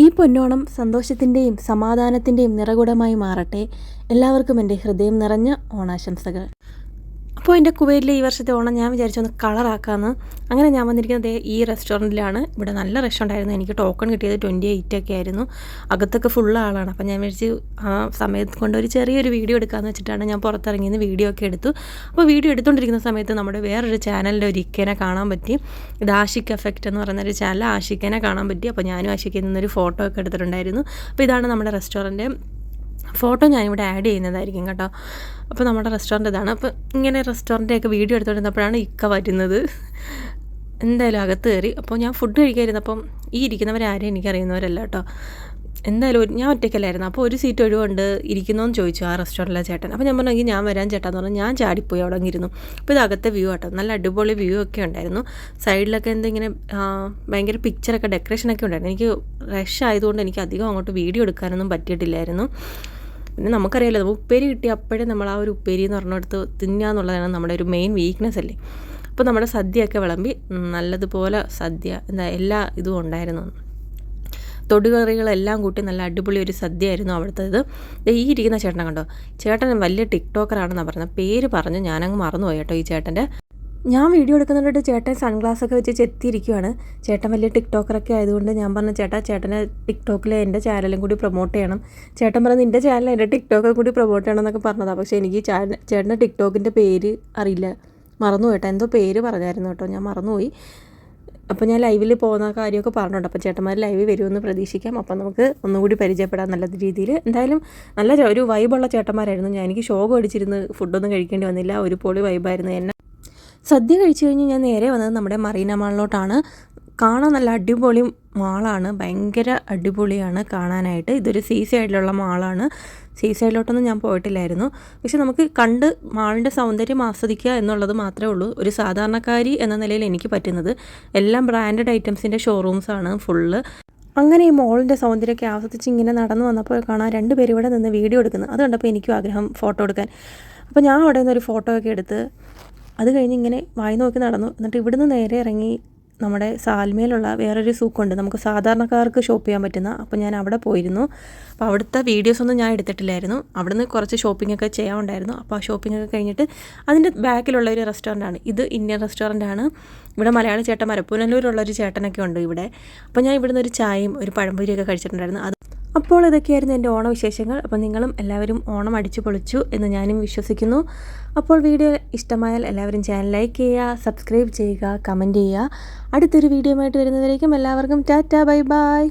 ഈ പൊന്നോണം സന്തോഷത്തിൻ്റെയും സമാധാനത്തിൻ്റെയും നിറകുടമായി മാറട്ടെ. എല്ലാവർക്കും എൻ്റെ ഹൃദയം നിറഞ്ഞ ഓണാശംസകൾ. അപ്പോൾ എൻ്റെ കുവൈറ്റിലെ ഈ വർഷത്തെ ഓണം ഞാൻ വിചാരിച്ചൊന്ന് കളറാക്കാമെന്ന്. അങ്ങനെ ഞാൻ വന്നിരിക്കുന്നത് ഈ റെസ്റ്റോറൻറ്റിലാണ്. ഇവിടെ നല്ല റഷ് ഉണ്ടായിരുന്നു. എനിക്ക് ടോക്കൺ കിട്ടിയത് 28 ഒക്കെ ആയിരുന്നു. അകത്തൊക്കെ ഫുൾ ആളാണ്. അപ്പോൾ ഞാൻ വിചാരിച്ചു ആ സമയത്ത് കൊണ്ട് ഒരു ചെറിയൊരു വീഡിയോ എടുക്കാമെന്ന് വെച്ചിട്ടാണ് ഞാൻ പുറത്തിറങ്ങിയത്. വീഡിയോ ഒക്കെ എടുത്തു. അപ്പോൾ വീഡിയോ എടുത്തുകൊണ്ടിരിക്കുന്ന സമയത്ത് നമ്മുടെ വേറൊരു ചാനലിൻ്റെ ഒരു ഇക്കേനെ കാണാൻ പറ്റി. ഇത് ആഷിക് എഫക്റ്റ് എന്ന് പറയുന്നൊരു ചാനൽ. ആഷിക്കേനെ കാണാൻ പറ്റി. അപ്പോൾ ഞാനും ആഷിക്കിൽ നിന്നൊരു ഫോട്ടോ ഒക്കെ എടുത്തിട്ടുണ്ടായിരുന്നു. അപ്പോൾ ഇതാണ് നമ്മുടെ റെസ്റ്റോറൻറ്റ്. ഫോട്ടോ ഞാനിവിടെ ആഡ് ചെയ്യുന്നതായിരിക്കും കേട്ടോ. അപ്പോൾ നമ്മുടെ റെസ്റ്റോറൻറ്റ് ഇതാണ്. അപ്പോൾ ഇങ്ങനെ റെസ്റ്റോറൻറ്റൊക്കെ വീഡിയോ എടുത്തുകൊണ്ടിരുന്നപ്പോഴാണ് ഇക്ക വരുന്നത്. എന്തായാലും അകത്ത് കയറി. അപ്പോൾ ഞാൻ ഫുഡ് കഴിക്കാതിരുന്നപ്പം ഈ ഇരിക്കുന്നവരാരും എനിക്കറിയുന്നവരല്ല കേട്ടോ. എന്തായാലും ഞാൻ ഒറ്റയ്ക്കല്ലായിരുന്നു. അപ്പോൾ ഒരു സീറ്റ് ഒഴിവുണ്ട്, ഇരിക്കുന്നോന്ന് ചോദിച്ചു ആ റെസ്റ്റോറൻറ്റിലെ ചേട്ടൻ. അപ്പോൾ ഞാൻ പറഞ്ഞു ഞാൻ വരാൻ ചേട്ടാന്ന് പറഞ്ഞു. ഞാൻ ചാടിപ്പോയി അവിടെ ഇരുന്നു. അപ്പോൾ ഇത് അകത്തെ വ്യൂ കേട്ടോ. നല്ല അടിപൊളി വ്യൂ ഒക്കെ ഉണ്ടായിരുന്നു. സൈഡിലൊക്കെ എന്തെങ്കിലും ഭയങ്കര പിക്ചറൊക്കെ ഡെക്കറേഷനൊക്കെ ഉണ്ടായിരുന്നു. എനിക്ക് റഷ് ആയതുകൊണ്ട് എനിക്ക് അധികം അങ്ങോട്ട് വീഡിയോ എടുക്കാനൊന്നും പറ്റിയിട്ടില്ലായിരുന്നു. പിന്നെ നമുക്കറിയാമല്ലോ, നമ്മൾ ഉപ്പേരി കിട്ടി അപ്പോഴേ നമ്മൾ ആ ഒരു ഉപ്പേരി എന്ന് പറഞ്ഞെടുത്ത് തിന്നുക എന്നുള്ളതാണ് നമ്മുടെ ഒരു മെയിൻ വീക്ക്നെസ് അല്ലേ. അപ്പോൾ നമ്മുടെ സദ്യയൊക്കെ വിളമ്പി നല്ലതുപോലെ സദ്യ എല്ലാ ഇതും ഉണ്ടായിരുന്നു. തൊടുകറികളെല്ലാം കൂട്ടി നല്ല അടിപൊളി ഒരു സദ്യയായിരുന്നു അവിടുത്തേത്. ഈ ഇരിക്കുന്ന ചേട്ടനെ കണ്ടോ, ചേട്ടൻ വലിയ ടിക്ടോക്കറാണെന്നാണ് പറഞ്ഞത്. പേര് പറഞ്ഞു ഞാനങ്ങ് മറന്നുപോയി കേട്ടോ ഈ ചേട്ടൻ്റെ. ഞാൻ വീഡിയോ എടുക്കുന്നുണ്ട് ചേട്ടൻ സൺഗ്ലാസ്സൊക്കെ വെച്ച് ചെത്തിയിരിക്കുകയാണ്. ചേട്ടൻ വലിയ ടിക്ടോക്കറൊക്കെ ആയതുകൊണ്ട് ഞാൻ പറഞ്ഞു ചേട്ടനെ ടിക്ടോക്കിൽ എൻ്റെ ചാനലും കൂടി പ്രൊമോട്ട് ചെയ്യണം. ചേട്ടൻ പറഞ്ഞു നിൻ്റെ ചാനൽ എൻ്റെ ടിക്ടോക്കും കൂടി പ്രൊമോട്ട് ചെയ്യണം എന്നൊക്കെ പറഞ്ഞതാണ്. പക്ഷേ എനിക്ക് ചേട്ടൻ്റെ ടിക്ടോക്കിൻ്റെ പേര് അറിയില്ല, മറന്നു കേട്ടോ. എന്തോ പേര് പറഞ്ഞായിരുന്നു കേട്ടോ, ഞാൻ മറന്നുപോയി. അപ്പോൾ ഞാൻ ലൈവിൽ പോകുന്ന കാര്യമൊക്കെ പറഞ്ഞിട്ടുണ്ട്. അപ്പോൾ ചേട്ടന്മാർ ലൈവിൽ വരുമെന്ന് പ്രതീക്ഷിക്കാം. അപ്പോൾ നമുക്ക് ഒന്നുകൂടി പരിചയപ്പെടാം നല്ല രീതിയിൽ. എന്തായാലും നല്ല ഒരു വൈബുള്ള ചേട്ടന്മാരായിരുന്നു. എനിക്ക് ഷോക്ക് അടിച്ചിരുന്ന് ഫുഡൊന്നും കഴിക്കേണ്ടി വന്നില്ല. ഒരു പൊളി വൈബായിരുന്നു. എന്നെ സദ്യ കഴിച്ചു കഴിഞ്ഞ് ഞാൻ നേരെ വന്നത് നമ്മുടെ മറീന മാളിലോട്ടാണ്. കാണാൻ നല്ല അടിപൊളി മാളാണ്, ഭയങ്കര അടിപൊളിയാണ് കാണാനായിട്ട്. ഇതൊരു സീ സൈഡിലുള്ള മാളാണ്. സീ സൈഡിലോട്ടൊന്നും ഞാൻ പോയിട്ടില്ലായിരുന്നു. പക്ഷെ നമുക്ക് കണ്ട് മാളിൻ്റെ സൗന്ദര്യം ആസ്വദിക്കുക എന്നുള്ളത് മാത്രമേ ഉള്ളൂ ഒരു സാധാരണക്കാരി എന്ന നിലയിൽ എനിക്ക് പറ്റുന്നത്. എല്ലാം ബ്രാൻഡഡ് ഐറ്റംസിൻ്റെ ഷോറൂംസാണ് ഫുള്ള്. അങ്ങനെ ഈ മോളിൻ്റെ സൗന്ദര്യമൊക്കെ ആസ്വദിച്ച് ഇങ്ങനെ നടന്നു വന്നപ്പോൾ കാണാൻ 2 പേര് ഇവിടെ നിന്ന് വീഡിയോ എടുക്കുന്നത്. അത് കണ്ടപ്പോൾ എനിക്കും ആഗ്രഹം ഫോട്ടോ എടുക്കാൻ. അപ്പോൾ ഞാൻ അവിടെ നിന്നൊരു ഫോട്ടോ ഒക്കെ എടുത്ത് അത് കഴിഞ്ഞ് ഇങ്ങനെ വായി നോക്കി നടന്നു. എന്നിട്ട് ഇവിടുന്ന് നേരെ ഇറങ്ങി നമ്മുടെ സാൽമയിലുള്ള വേറൊരു സൂക്കുണ്ട്, നമുക്ക് സാധാരണക്കാർക്ക് ഷോപ്പ് ചെയ്യാൻ പറ്റുന്ന. അപ്പോൾ ഞാൻ അവിടെ പോയിരുന്നു. അപ്പോൾ അവിടുത്തെ വീഡിയോസൊന്നും ഞാൻ എടുത്തിട്ടില്ലായിരുന്നു. അവിടുന്ന് കുറച്ച് ഷോപ്പിംഗ് ഒക്കെ ചെയ്യാനുണ്ടായിരുന്നു. അപ്പോൾ ആ ഷോപ്പിംഗ് ഒക്കെ കഴിഞ്ഞിട്ട് അതിൻ്റെ ബാക്കിലുള്ള ഒരു റെസ്റ്റോറൻ്റാണ് ഇത്. ഇന്ത്യൻ റെസ്റ്റോറൻ്റാണ്. ഇവിടെ മലയാളി ചേട്ടന്മാർ പുനലൂരുള്ളൊരു ചേട്ടനൊക്കെ ഉണ്ട് ഇവിടെ. അപ്പോൾ ഞാൻ ഇവിടുന്ന് ഒരു ചായയും ഒരു പഴംപൊരിയൊക്കെ കഴിച്ചിട്ടുണ്ടായിരുന്നു. അപ്പോൾ ഇതൊക്കെയായിരുന്നു എൻ്റെ ഓണവിശേഷങ്ങൾ. അപ്പോൾ നിങ്ങളും എല്ലാവരും ഓണം അടിച്ചു പൊളിച്ചു എന്ന് ഞാനും വിശ്വസിക്കുന്നു. അപ്പോൾ വീഡിയോ ഇഷ്ടമായാൽ എല്ലാവരും ചാനൽ ലൈക്ക് ചെയ്യുക, സബ്സ്ക്രൈബ് ചെയ്യുക, കമൻറ്റ് ചെയ്യുക. അടുത്തൊരു വീഡിയോ ആയിട്ട് വരുന്നവരേക്കും എല്ലാവർക്കും ടാറ്റാ ബൈ ബൈ.